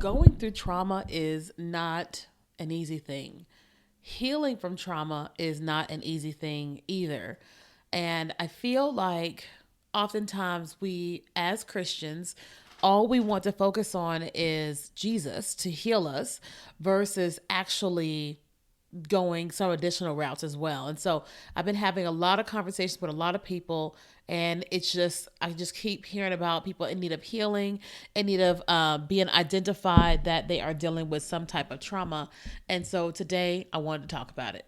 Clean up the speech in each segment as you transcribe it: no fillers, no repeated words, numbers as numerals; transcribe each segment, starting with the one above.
Going through trauma is not an easy thing. Healing from trauma is not an easy thing either. And I feel like oftentimes we, as Christians, all we want to focus on is Jesus to heal us versus actually going some additional routes as well. And so I've been having a lot of conversations with a lot of people, and it's just, I just keep hearing about people in need of healing, in need of being identified that they are dealing with some type of trauma. And so today I wanted to talk about it.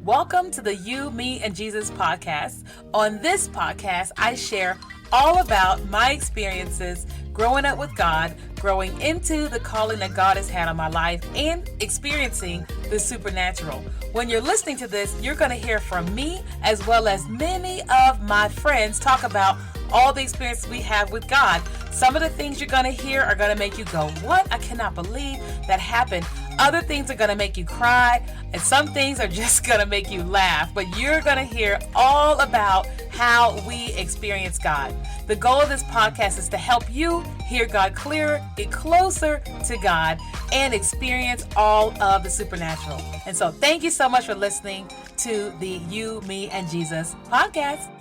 Welcome to the You, Me, and Jesus podcast. On this podcast, I share all about my experiences growing up with God, growing into the calling that God has had on my life, and experiencing the supernatural. When you're listening to this, you're going to hear from me as well as many of my friends talk about all the experiences we have with God. Some of the things you're going to hear are going to make you go, what? I cannot believe that happened. Other things are going to make you cry, and some things are just going to make you laugh. But you're going to hear all about how we experience God. The goal of this podcast is to help you hear God clearer, get closer to God, and experience all of the supernatural. And so thank you so much for listening to the You, Me, and Jesus podcast.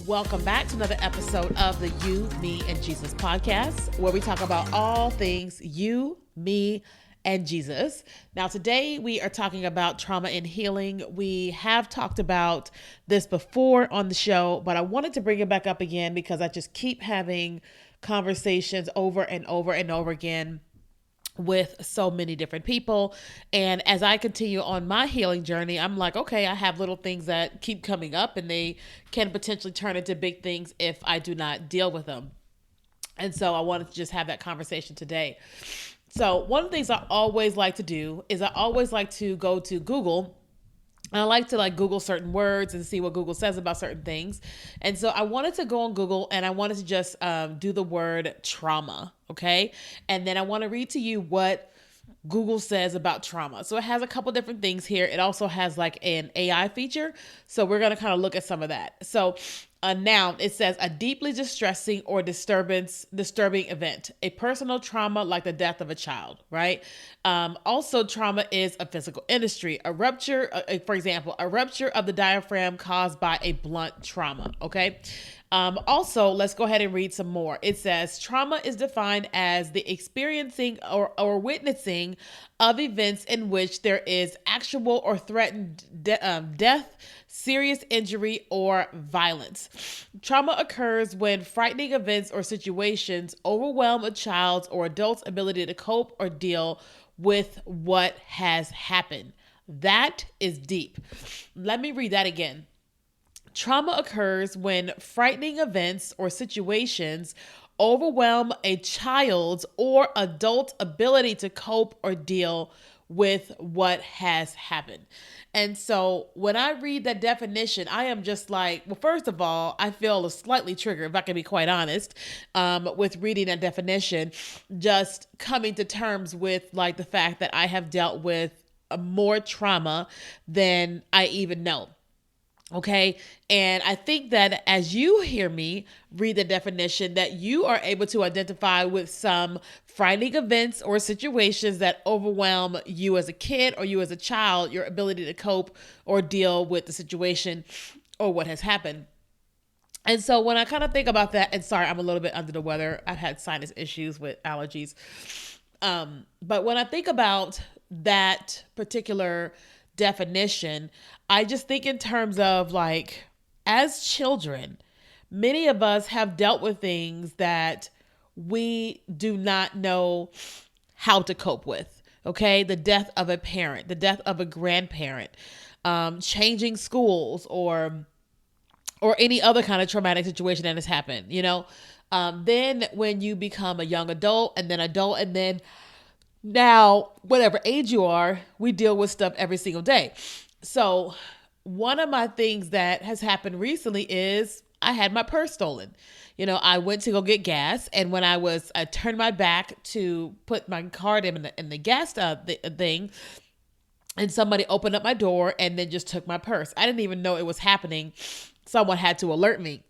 Welcome back to another episode of the You, Me, and Jesus podcast, where we talk about all things you, me, and Jesus. Now, today we are talking about trauma and healing. We have talked about this before on the show, but I wanted to bring it back up again because I just keep having conversations over and over and over again with so many different people. And as I continue on my healing journey, I'm like, okay, I have little things that keep coming up and they can potentially turn into big things if I do not deal with them. And so I wanted to just have that conversation today. So one of the things I always like to do is I always like to go to Google. I like to Google certain words and see what Google says about certain things. And so I wanted to go on Google and I wanted to just do the word trauma. Okay. And then I want to read to you what Google says about trauma. So it has a couple different things here. It also has an AI feature. So we're going to kind of look at some of that. So a noun, it says a deeply distressing or disturbing event, a personal trauma like the death of a child, right? Also, trauma is a physical injury, a rupture, for example, a rupture of the diaphragm caused by a blunt trauma, okay? Also, let's go ahead and read some more. It says trauma is defined as the experiencing or witnessing of events in which there is actual or threatened death, serious injury, or violence. Trauma occurs when frightening events or situations overwhelm a child's or adult's ability to cope or deal with what has happened. That is deep. Let me read that again. Trauma occurs when frightening events or situations overwhelm a child's or adult ability to cope or deal with what has happened. And so when I read that definition, I am just like, well, first of all, I feel slightly triggered, if I can be quite honest, with reading that definition, just coming to terms with the fact that I have dealt with more trauma than I even know. Okay. And I think that as you hear me read the definition, that you are able to identify with some frightening events or situations that overwhelm you as a kid or you as a child, your ability to cope or deal with the situation or what has happened. And so when I kind of think about that, and sorry, I'm a little bit under the weather. I've had sinus issues with allergies. But when I think about that particular definition, I just think in terms of as children, many of us have dealt with things that we do not know how to cope with. Okay. The death of a parent, the death of a grandparent, changing schools or any other kind of traumatic situation that has happened, then when you become a young adult and then now, whatever age you are, we deal with stuff every single day. So one of my things that has happened recently is I had my purse stolen. I went to go get gas, and when I turned my back to put my card in the gas thing, and somebody opened up my door and then just took my purse. I didn't even know it was happening. Someone had to alert me.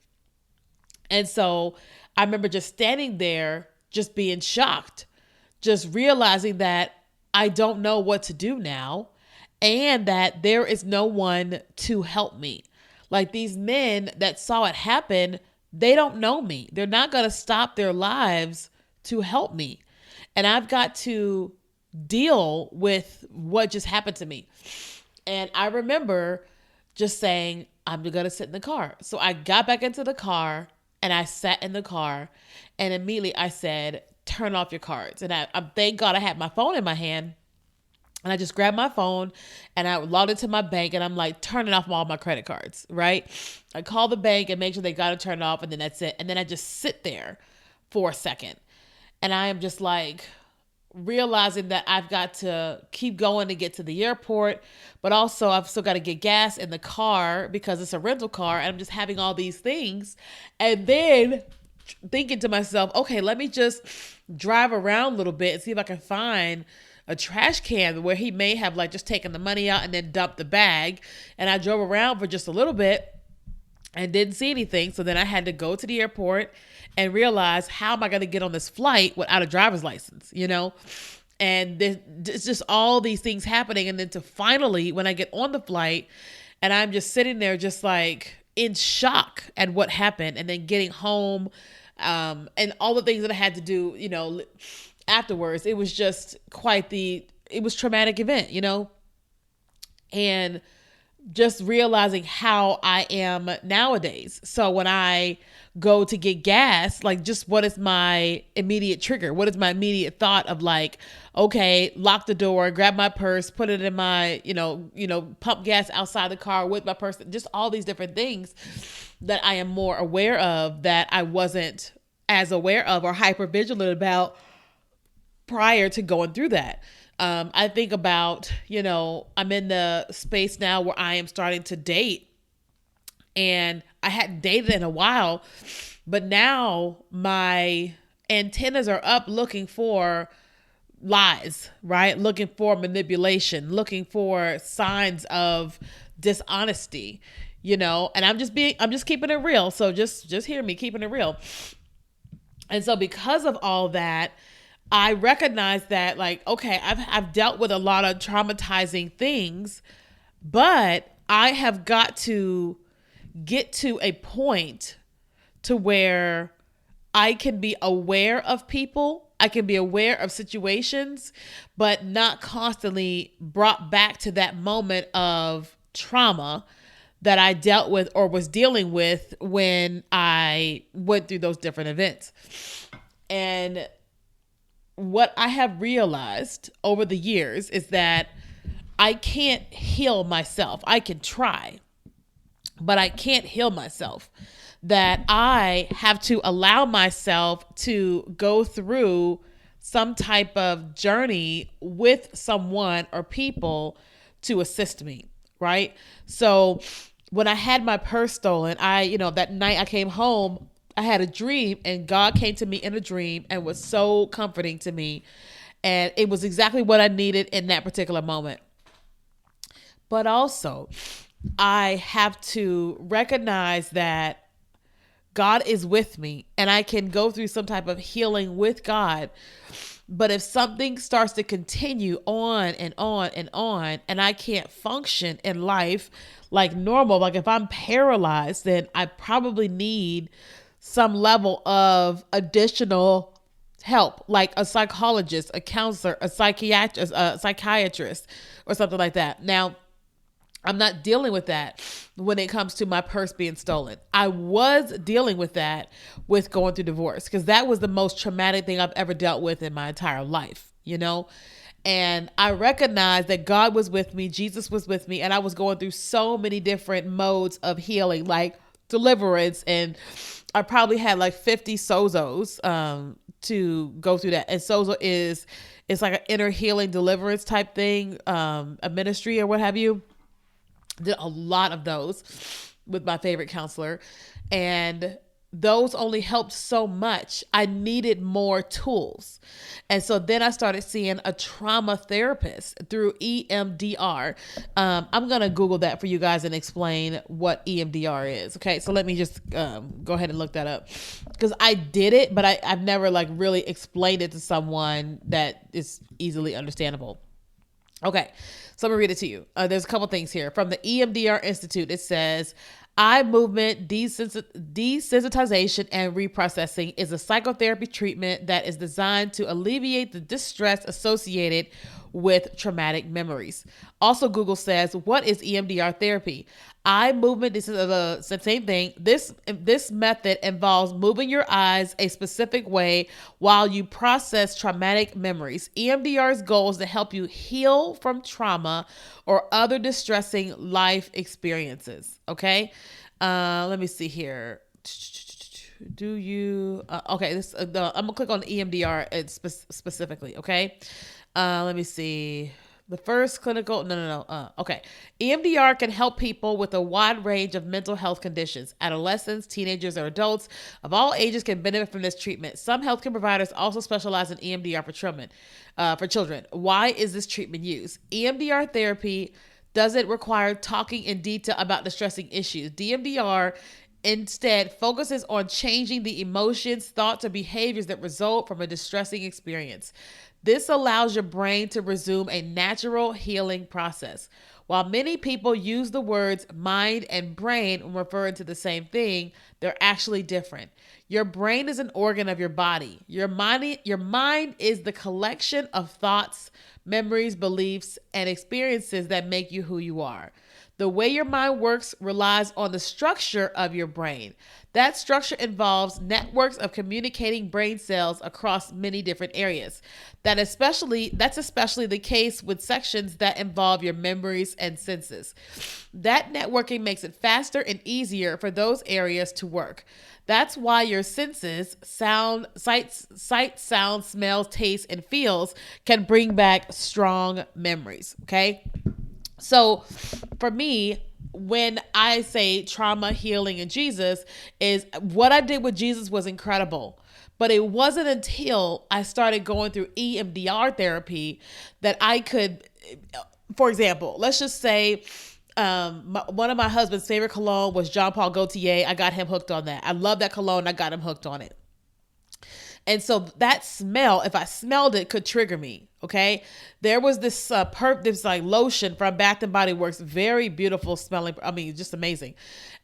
And so I remember just standing there, just being shocked, just realizing that I don't know what to do now and that there is no one to help me. Like, these men that saw it happen, they don't know me. They're not going to stop their lives to help me. And I've got to deal with what just happened to me. And I remember just saying, I'm going to sit in the car. So I got back into the car and I sat in the car, and immediately I said, turn off your cards. And I thank God I had my phone in my hand. And I just grabbed my phone and I logged into my bank, and I'm like, turning off all my credit cards, right? I call the bank and make sure they got to turn off, and then that's it. And then I just sit there for a second. And I am just like realizing that I've got to keep going to get to the airport, but also I've still got to get gas in the car because it's a rental car, and I'm just having all these things. And then thinking to myself, okay, let me just drive around a little bit and see if I can find a trash can where he may have like just taken the money out and then dumped the bag. And I drove around for just a little bit and didn't see anything. So then I had to go to the airport and realize, how am I going to get on this flight without a driver's license, you know? And it's just all these things happening. And then to finally, when I get on the flight and I'm just sitting there just like in shock at what happened, and then getting home, and all the things that I had to do, you know, afterwards, it was just it was traumatic event, you know, and just realizing how I am nowadays. So when I go to get gas, like, just what is my immediate trigger? What is my immediate thought of like, okay, lock the door, grab my purse, put it in my, pump gas outside the car with my purse, just all these different things that I am more aware of that I wasn't as aware of or hyper vigilant about prior to going through that. I think about, I'm in the space now where I am starting to date, and I hadn't dated in a while, but now my antennas are up looking for lies, right? Looking for manipulation, looking for signs of dishonesty, and I'm just keeping it real. So just hear me, keeping it real. And so because of all that, I recognize that, like, okay, I've dealt with a lot of traumatizing things, but I have got to get to a point to where I can be aware of people, I can be aware of situations, but not constantly brought back to that moment of trauma that I dealt with or was dealing with when I went through those different events. And what I have realized over the years is that I can't heal myself. I can try, but I can't heal myself. That I have to allow myself to go through some type of journey with someone or people to assist me, right? So when I had my purse stolen, that night I came home, I had a dream, and God came to me in a dream and was so comforting to me. And it was exactly what I needed in that particular moment. But also, I have to recognize that God is with me, and I can go through some type of healing with God. But if something starts to continue on and on and on, and I can't function in life like normal, like if I'm paralyzed, then I probably need some level of additional help, like a psychologist, a counselor, a psychiatrist, or something like that. Now, I'm not dealing with that when it comes to my purse being stolen. I was dealing with that with going through divorce, because that was the most traumatic thing I've ever dealt with in my entire life, And I recognized that God was with me, Jesus was with me, and I was going through so many different modes of healing, like deliverance, and I probably had like 50 sozos to go through that. And sozo it's like an inner healing deliverance type thing, a ministry or what have you. Did a lot of those with my favorite counselor. And those only helped so much. I needed more tools. And so then I started seeing a trauma therapist through EMDR. I'm going to Google that for you guys and explain what EMDR is. Okay. So let me just go ahead and look that up, because I did it, but I've never like really explained it to someone that is easily understandable. Okay, so I'm gonna read it to you. There's a couple things here from the EMDR Institute. It says, eye movement desensitization and reprocessing is a psychotherapy treatment that is designed to alleviate the distress associated with traumatic memories. Also, Google says, what is EMDR therapy? Eye movement, this is the same thing. This method involves moving your eyes a specific way while you process traumatic memories. EMDR's goal is to help you heal from trauma or other distressing life experiences. Okay. Let me see here. Do you, okay, I'm gonna click on EMDR specifically. Okay. Let me see. The first clinical, okay. EMDR can help people with a wide range of mental health conditions. Adolescents, teenagers, or adults of all ages can benefit from this treatment. Some healthcare providers also specialize in EMDR for children. Why is this treatment used? EMDR therapy doesn't require talking in detail about distressing issues. DMDR instead focuses on changing the emotions, thoughts, or behaviors that result from a distressing experience. This allows your brain to resume a natural healing process. While many people use the words mind and brain when referring to the same thing, they're actually different. Your brain is an organ of your body. Your mind is the collection of thoughts, memories, beliefs, and experiences that make you who you are. The way your mind works relies on the structure of your brain. That structure involves networks of communicating brain cells across many different areas. That's especially the case with sections that involve your memories and senses. That networking makes it faster and easier for those areas to work. That's why your senses, sight, sound, smell, taste, and feels can bring back strong memories. Okay. So for me, when I say trauma, healing, and Jesus, is what I did with Jesus was incredible. But it wasn't until I started going through EMDR therapy that I could, for example, let's just say one of my husband's favorite cologne was Jean Paul Gaultier. I got him hooked on that. I love that cologne. I got him hooked on it. And so that smell, if I smelled it, could trigger me. Okay. There was this this like lotion from Bath and Body Works, very beautiful smelling. I mean, just amazing.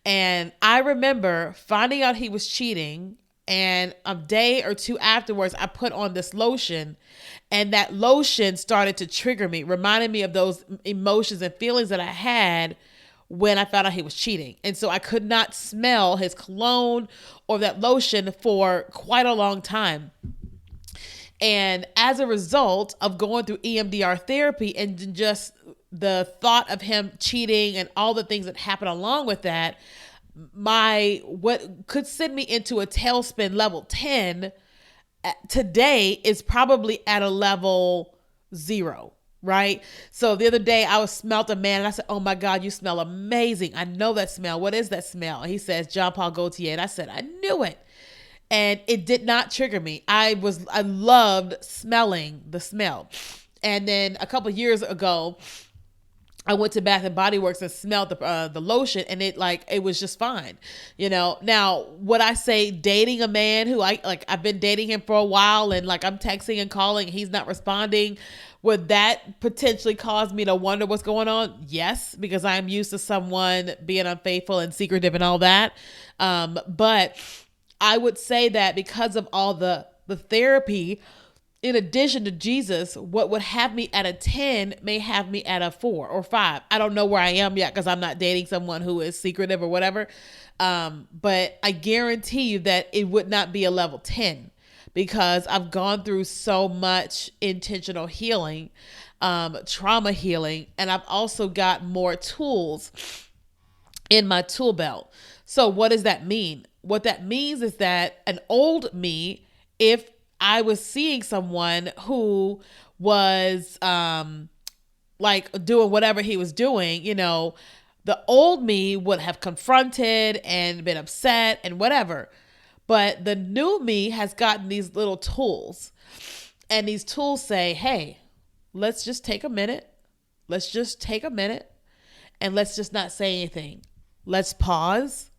And I remember finding out he was cheating, and a day or two afterwards, I put on this lotion, and that lotion started to trigger me, reminding me of those emotions and feelings that I had when I found out he was cheating. And so I could not smell his cologne or that lotion for quite a long time. And as a result of going through EMDR therapy and just the thought of him cheating and all the things that happen along with that, what could send me into a tailspin level 10 today is probably at a level 0. Right. So the other day I smelled a man and I said, "Oh my God, you smell amazing. I know that smell. What is that smell?" And he says, "Jean Paul Gaultier." And I said, "I knew it." And it did not trigger me. I loved smelling the smell. And then a couple of years ago, I went to Bath and Body Works and smelled the lotion, and it was just fine. Now would I say dating a man who I've been dating him for a while, and I'm texting and calling, he's not responding, would that potentially cause me to wonder what's going on? Yes, because I'm used to someone being unfaithful and secretive and all that. But I would say that because of all the therapy, in addition to Jesus, what would have me at a 10 may have me at a 4 or 5. I don't know where I am yet because I'm not dating someone who is secretive or whatever. But I guarantee you that it would not be a level 10 because I've gone through so much intentional healing, trauma healing, and I've also got more tools in my tool belt. So what does that mean? What that means is that an old me, if I was seeing someone who was doing whatever he was doing, the old me would have confronted and been upset and whatever. But the new me has gotten these little tools. And these tools say, hey, let's just take a minute. Let's just take a minute and let's just not say anything. Let's pause.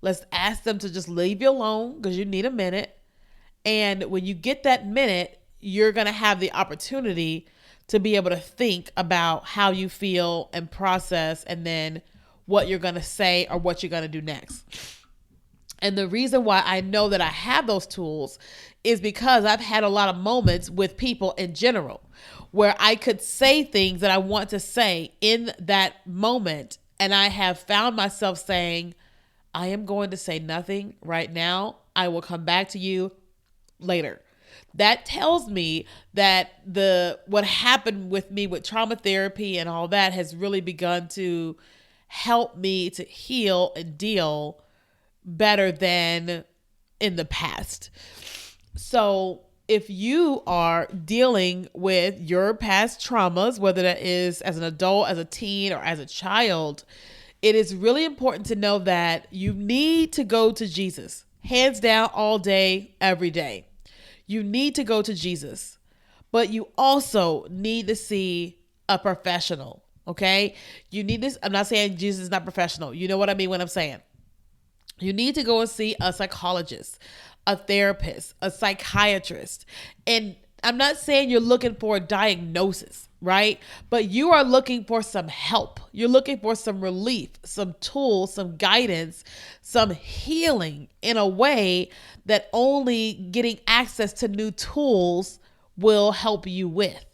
Let's ask them to just leave you alone because you need a minute. And when you get that minute, you're going to have the opportunity to be able to think about how you feel and process, and then what you're going to say or what you're going to do next. And the reason why I know that I have those tools is because I've had a lot of moments with people in general where I could say things that I want to say in that moment. And I have found myself saying, I am going to say nothing right now. I will come back to you later. That tells me that what happened with me with trauma therapy and all that has really begun to help me to heal and deal better than in the past. So if you are dealing with your past traumas, whether that is as an adult, as a teen, or as a child, it is really important to know that you need to go to Jesus, hands down, all day, every day. You need to go to Jesus, but you also need to see a professional. Okay. You need this. I'm not saying Jesus is not professional. You know what I mean when I'm saying you need to go and see a psychologist, a therapist, a psychiatrist. And I'm not saying you're looking for a diagnosis, right? But you are looking for some help. You're looking for some relief, some tools, some guidance, some healing in a way that only getting access to new tools will help you with.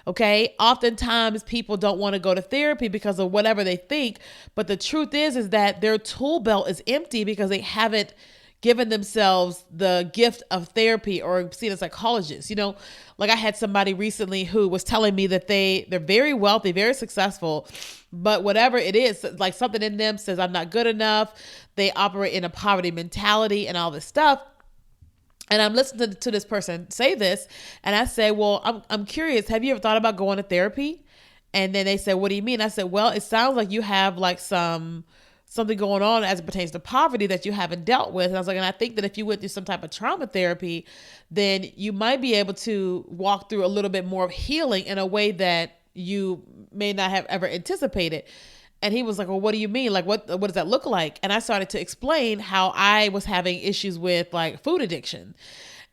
Okay. Oftentimes people don't want to go to therapy because of whatever they think. But the truth is that their tool belt is empty because they haven't given themselves the gift of therapy or seen a psychologist. You know, like I had somebody recently who was telling me that they're very wealthy, very successful, but whatever it is, like something in them says, I'm not good enough. They operate in a poverty mentality and all this stuff. And I'm listening to this person say this, and I say, well, I'm curious. Have you ever thought about going to therapy? And then they said, what do you mean? I said, well, it sounds like you have like something going on as it pertains to poverty that you haven't dealt with. And I was like, and I think that if you went through some type of trauma therapy, then you might be able to walk through a little bit more of healing in a way that you may not have ever anticipated. And he was like, well, what do you mean? Like, what does that look like? And I started to explain how I was having issues with like food addiction.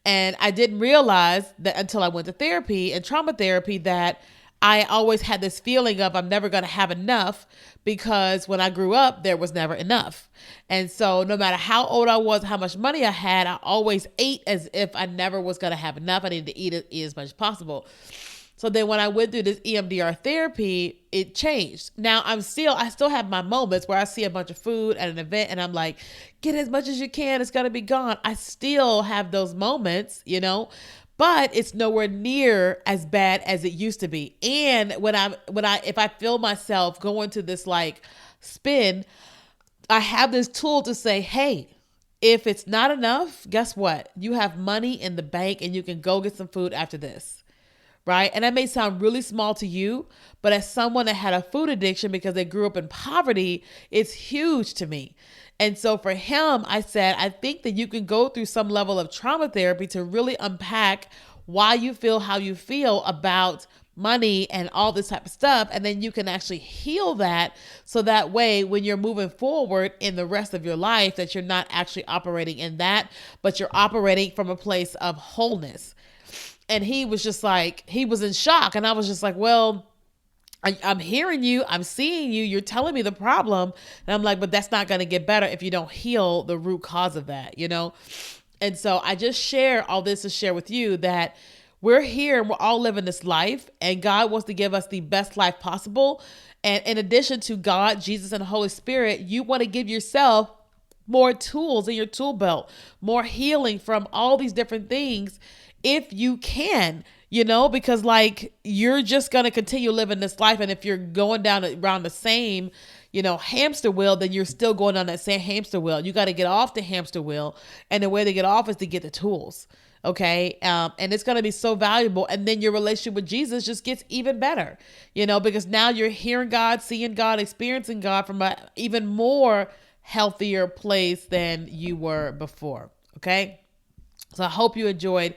And I didn't realize that until I went to therapy and trauma therapy that I always had this feeling of I'm never going to have enough because when I grew up, there was never enough. And so no matter how old I was, how much money I had, I always ate as if I never was going to have enough. I needed to eat as much as possible. So then when I went through this EMDR therapy, it changed. Now I still have my moments where I see a bunch of food at an event and I'm like, get as much as you can. It's got to be gone. I still have those moments, you know, but it's nowhere near as bad as it used to be. And if I feel myself going to this like spin, I have this tool to say, hey, if it's not enough, guess what? You have money in the bank and you can go get some food after this. Right. And that may sound really small to you, but as someone that had a food addiction because they grew up in poverty, it's huge to me. And so for him, I said, I think that you can go through some level of trauma therapy to really unpack why you feel how you feel about money and all this type of stuff. And then you can actually heal that. So that way, when you're moving forward in the rest of your life, that you're not actually operating in that, but you're operating from a place of wholeness. And he was just like, he was in shock. And I was just like, well, I'm hearing you. I'm seeing you. You're telling me the problem. And I'm like, but that's not going to get better if you don't heal the root cause of that, you know? And so I just share all this to share with you that we're here and we're all living this life and God wants to give us the best life possible. And in addition to God, Jesus, and the Holy Spirit, you want to give yourself more tools in your tool belt, more healing from all these different things if you can, you know, because like you're just going to continue living this life. And if you're going down around the same, you know, hamster wheel, then you're still going on that same hamster wheel. You got to get off the hamster wheel. And the way to get off is to get the tools. Okay. And it's going to be so valuable. And then your relationship with Jesus just gets even better, you know, because now you're hearing God, seeing God, experiencing God from an even more healthier place than you were before. Okay. So I hope you enjoyed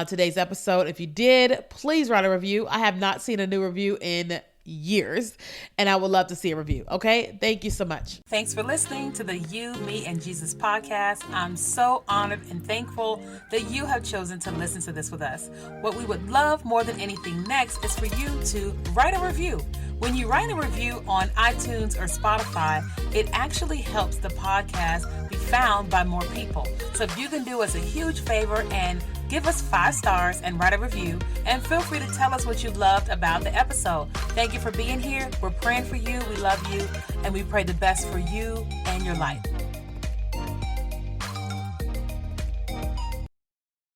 today's episode. If you did, please write a review. I have not seen a new review in years, and I would love to see a review. Okay. Thank you so much. Thanks for listening to the You, Me, and Jesus podcast. I'm so honored and thankful that you have chosen to listen to this with us. What we would love more than anything next is for you to write a review. When you write a review on iTunes or Spotify, it actually helps the podcast be found by more people. So if you can do us a huge favor and give us 5 stars and write a review, and feel free to tell us what you loved about the episode. Thank you for being here. We're praying for you. We love you, and we pray the best for you and your life.